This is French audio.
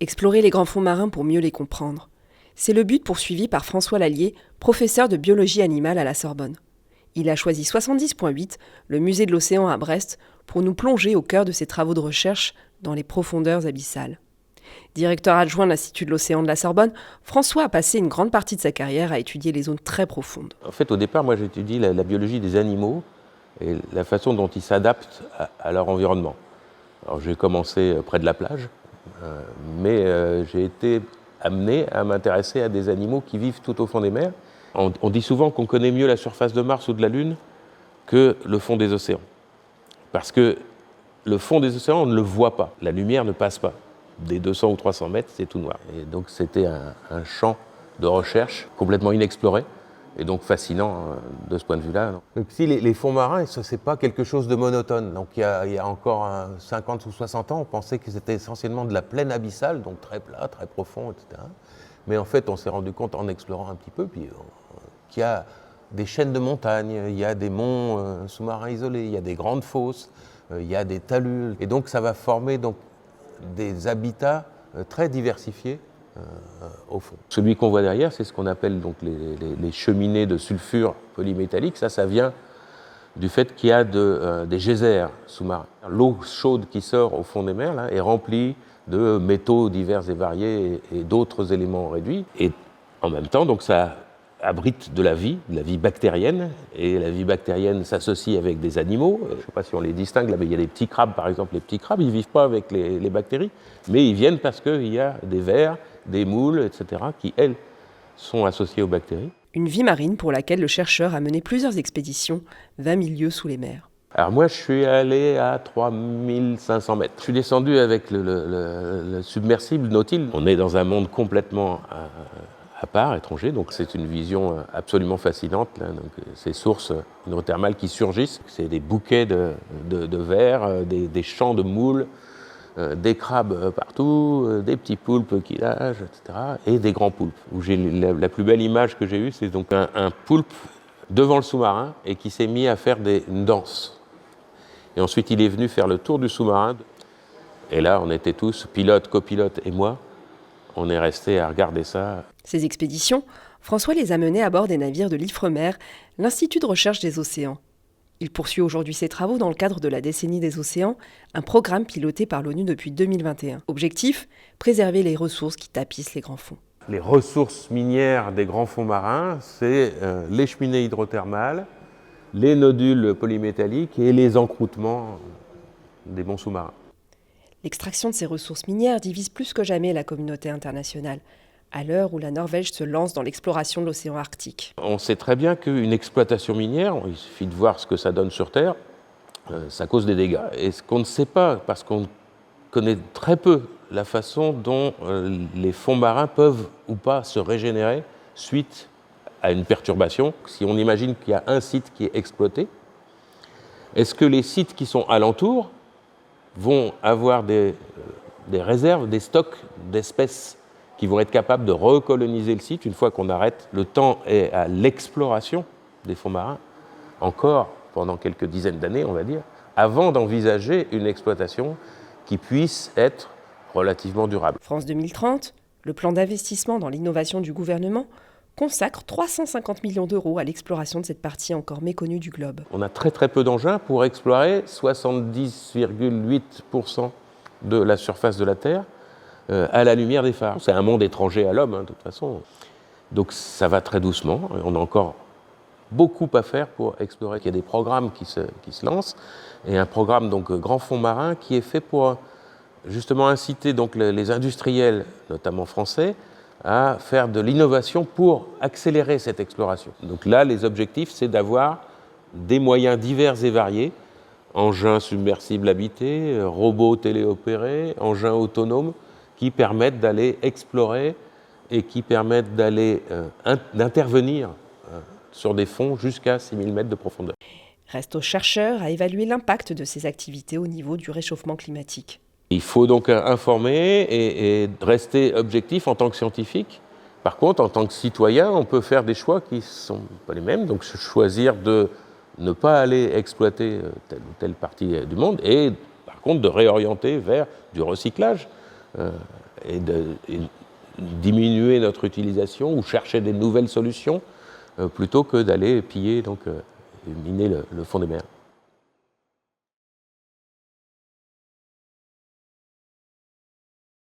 Explorer les grands fonds marins pour mieux les comprendre. C'est le but poursuivi par François Lallier, professeur de biologie animale à la Sorbonne. Il a choisi 70.8, le musée de l'océan à Brest, pour nous plonger au cœur de ses travaux de recherche dans les profondeurs abyssales. Directeur adjoint de l'Institut de l'océan de la Sorbonne, François a passé une grande partie de sa carrière à étudier les zones très profondes. En fait, au départ, moi j'étudie la biologie des animaux et la façon dont ils s'adaptent à leur environnement. Alors j'ai commencé près de la plage, mais j'ai été amené à m'intéresser à des animaux qui vivent tout au fond des mers. On dit souvent qu'on connaît mieux la surface de Mars ou de la Lune que le fond des océans. Parce que le fond des océans, on ne le voit pas. La lumière ne passe pas. Des 200 ou 300 mètres, c'est tout noir. Et donc c'était un champ de recherche complètement inexploré et donc fascinant de ce point de vue-là. Même si les fonds marins, ce n'est pas quelque chose de monotone. Donc il y a encore 50 ou 60 ans, on pensait que c'était essentiellement de la plaine abyssale, donc très plat, très profond, etc. Mais en fait, on s'est rendu compte en explorant un petit peu qu'il y a des chaînes de montagnes, il y a des monts sous-marins isolés, il y a des grandes fosses, il y a des talus. Et donc ça va former donc, des habitats très diversifiés au fond. Celui qu'on voit derrière, c'est ce qu'on appelle donc les cheminées de sulfure polymétallique. Ça vient du fait qu'il y a des geysers sous-marins. L'eau chaude qui sort au fond des mers là, est remplie de métaux divers et variés et d'autres éléments réduits. Et en même temps, donc ça abrite de la vie bactérienne, et la vie bactérienne s'associe avec des animaux. Je ne sais pas si on les distingue, là, mais il y a des petits crabes, par exemple. Les petits crabes, ils ne vivent pas avec les bactéries, mais ils viennent parce qu'il y a des vers, des moules, etc., qui, elles, sont associées aux bactéries. Une vie marine pour laquelle le chercheur a mené plusieurs expéditions, 20 000 lieues sous les mers. Alors moi, je suis allé à 3500 mètres. Je suis descendu avec le submersible Nautil. On est dans un monde complètement à part, étranger, donc c'est une vision absolument fascinante. Là. Donc, ces sources hydrothermales qui surgissent, c'est des bouquets de vers, des champs de moules, des crabes partout, des petits poulpes qui nagent, etc. Et des grands poulpes. Où j'ai la plus belle image que j'ai eue, c'est donc un poulpe devant le sous-marin et qui s'est mis à faire une danse. Et ensuite, il est venu faire le tour du sous-marin. Et là, on était tous, pilote, copilote et moi, on est restés à regarder ça. Ces expéditions, François les a menées à bord des navires de l'IFREMER, l'Institut de recherche des océans. Il poursuit aujourd'hui ses travaux dans le cadre de la décennie des océans, un programme piloté par l'ONU depuis 2021. Objectif, préserver les ressources qui tapissent les grands fonds. Les ressources minières des grands fonds marins, c'est les cheminées hydrothermales, les nodules polymétalliques et les encroûtements des monts sous-marins. L'extraction de ces ressources minières divise plus que jamais la communauté internationale, à l'heure où la Norvège se lance dans l'exploration de l'océan Arctique. On sait très bien qu'une exploitation minière, il suffit de voir ce que ça donne sur Terre, ça cause des dégâts. Et ce qu'on ne sait pas, parce qu'on connaît très peu la façon dont les fonds marins peuvent ou pas se régénérer suite à une perturbation. Si on imagine qu'il y a un site qui est exploité, est-ce que les sites qui sont alentours vont avoir des réserves, des stocks d'espèces qui vont être capables de recoloniser le site une fois qu'on arrête? Le temps est à l'exploration des fonds marins, encore pendant quelques dizaines d'années, on va dire, avant d'envisager une exploitation qui puisse être relativement durable. France 2030, le plan d'investissement dans l'innovation du gouvernement, consacre 350 millions d'euros à l'exploration de cette partie encore méconnue du globe. On a très très peu d'engins pour explorer 70,8% de la surface de la Terre à la lumière des phares. C'est un monde étranger à l'homme, de toute façon. Donc ça va très doucement. On a encore beaucoup à faire pour explorer. Il y a des programmes qui se lancent, et un programme donc Grand Fonds Marin qui est fait pour justement inciter donc les industriels, notamment français, à faire de l'innovation pour accélérer cette exploration. Donc là, les objectifs, c'est d'avoir des moyens divers et variés, engins submersibles habités, robots téléopérés, engins autonomes, qui permettent d'aller explorer et qui permettent d'intervenir sur des fonds jusqu'à 6000 mètres de profondeur. Reste aux chercheurs à évaluer l'impact de ces activités au niveau du réchauffement climatique. Il faut donc informer et rester objectif en tant que scientifique. Par contre, en tant que citoyen, on peut faire des choix qui ne sont pas les mêmes. Donc choisir de ne pas aller exploiter telle ou telle partie du monde et par contre de réorienter vers du recyclage, et diminuer notre utilisation ou chercher des nouvelles solutions plutôt que d'aller piller, donc, et miner le fond des mers.